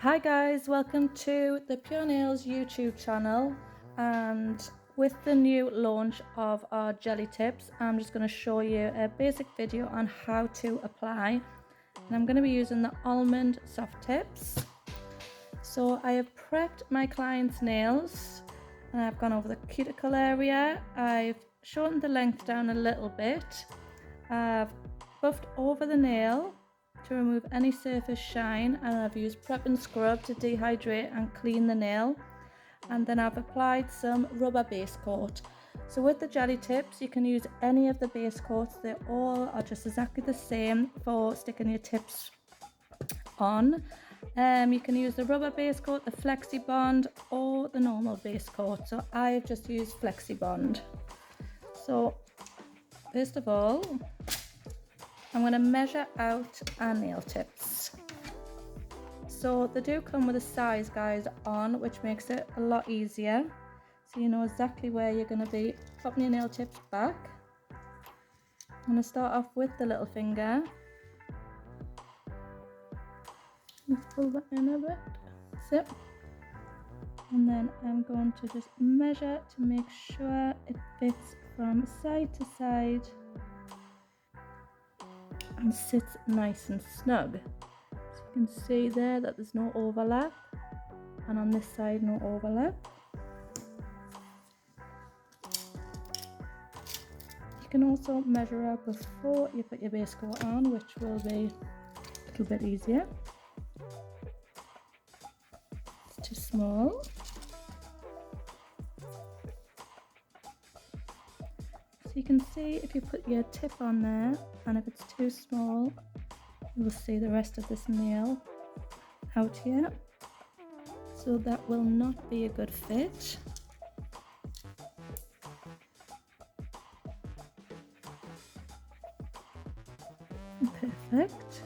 Hi guys, welcome to the Pure Nails YouTube channel, and with the new launch of our jelly tips, I'm just going to show you a basic video on how to apply, and I'm going to be using the almond soft tips. So I have prepped my client's nails and I've gone over the cuticle area. I've shortened the length down a little bit. I've buffed over the nail to remove any surface shine, and I've used prep and scrub to dehydrate and clean the nail, and then I've applied some rubber base coat. So with the jelly tips, you can use any of the base coats. They all are just exactly the same for sticking your tips on. You can use the rubber base coat, the flexi bond, or the normal base coat. So I've just used flexi bond. So first of all, I'm going to measure out our nail tips. So they do come with a size guide on, which makes it a lot easier. So you know exactly where you're going to be popping your nail tips back. I'm going to start off with the little finger. Let's pull that in a bit. That's it. And then I'm going to just measure to make sure it fits from side to side and sits nice and snug. So you can see there that there's no overlap, and on this side no overlap. You can also measure out before you put your base coat on, which will be a little bit easier. It's too small. So you can see if you put your tip on there, and if it's too small, you will see the rest of this nail out here. So that will not be a good fit. Perfect.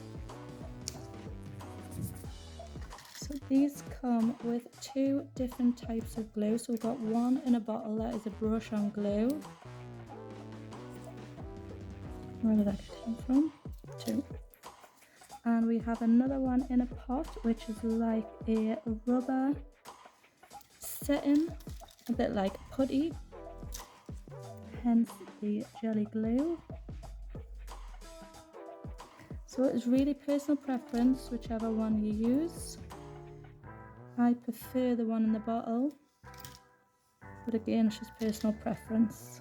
So these come with two different types of glue. So we've got one in a bottle that is a brush on glue. Where did that come from? Two. And we have another one in a pot, which is like a rubber setting, a bit like putty, hence the Jellie Glue. So it's really personal preference, whichever one you use. I prefer the one in the bottle, but again, it's just personal preference.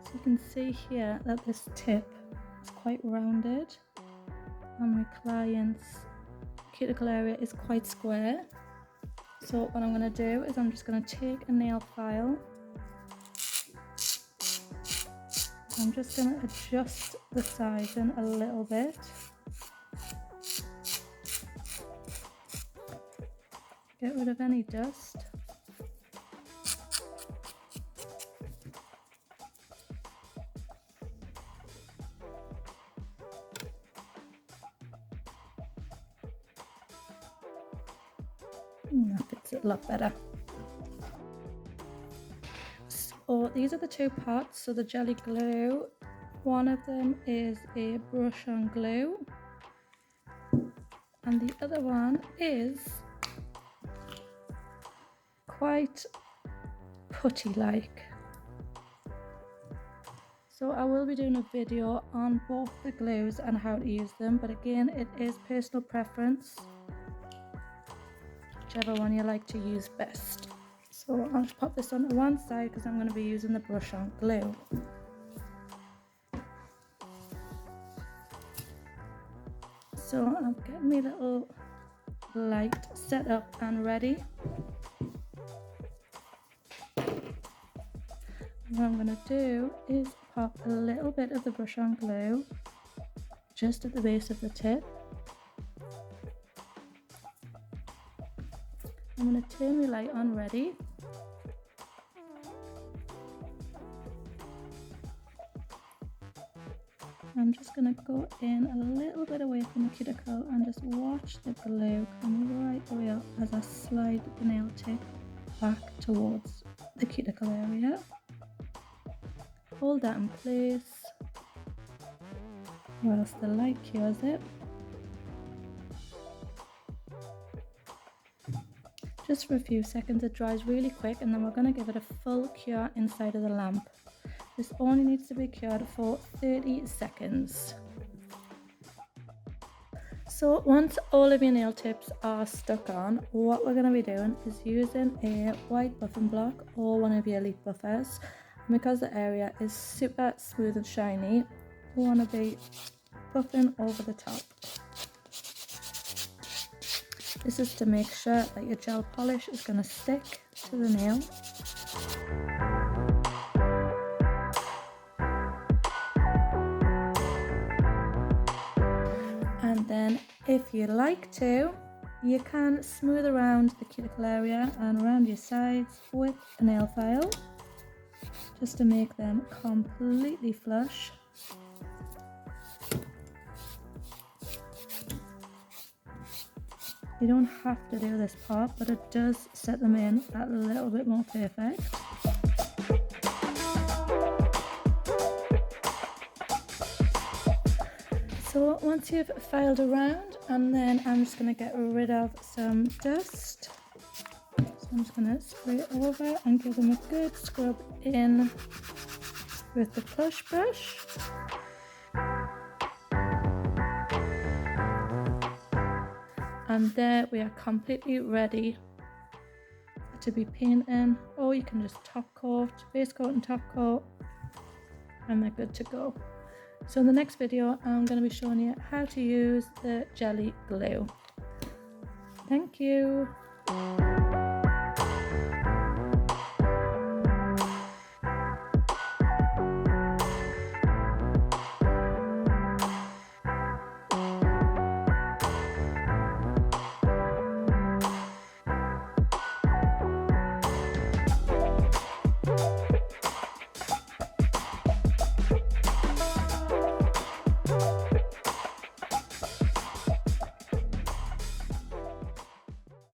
So you can see here that this tip is quite rounded, and my client's cuticle area is quite square. So what I'm going to do is I'm just going to take a nail file. I'm just going to adjust the sizing a little bit. Get rid of any dust. That fits it a lot better. So these are the two pots. So the Jellie Glue, one of them is a brush on glue, and the other one is quite putty-like. So I will be doing a video on both the glues and how to use them, but again, it is personal preference, whichever one you like to use best. So I'll just pop this onto one side because I'm going to be using the brush on glue. So I'm getting my little light set up and ready. What I'm going to do is pop a little bit of the brush on glue just at the base of the tip. I'm going to turn my light on ready. I'm just going to go in a little bit away from the cuticle and just watch the glue come right the way up as I slide the nail tip back towards the cuticle area. Hold that in place whilst the light cures it. Just for a few seconds. It dries really quick, and then we're going to give it a full cure inside of the lamp. This only needs to be cured for 30 seconds. So once all of your nail tips are stuck on, what we're going to be doing is using a white buffing block or one of your elite buffers. And because the area is super smooth and shiny, we want to be buffing over the top. This is to make sure that your gel polish is going to stick to the nail. And then if you like to, you can smooth around the cuticle area and around your sides with a nail file, just to make them completely flush. You don't have to do this part, but it does set them in a little bit more perfect. So once you've filed around, and then I'm just going to get rid of some dust. So I'm just going to spray it over and give them a good scrub in with the plush brush. And there we are, completely ready to be painting, or you can just top coat, base coat and top coat, and they're good to go. So in the next video, I'm going to be showing you how to use the Jellie Glue. Thank you.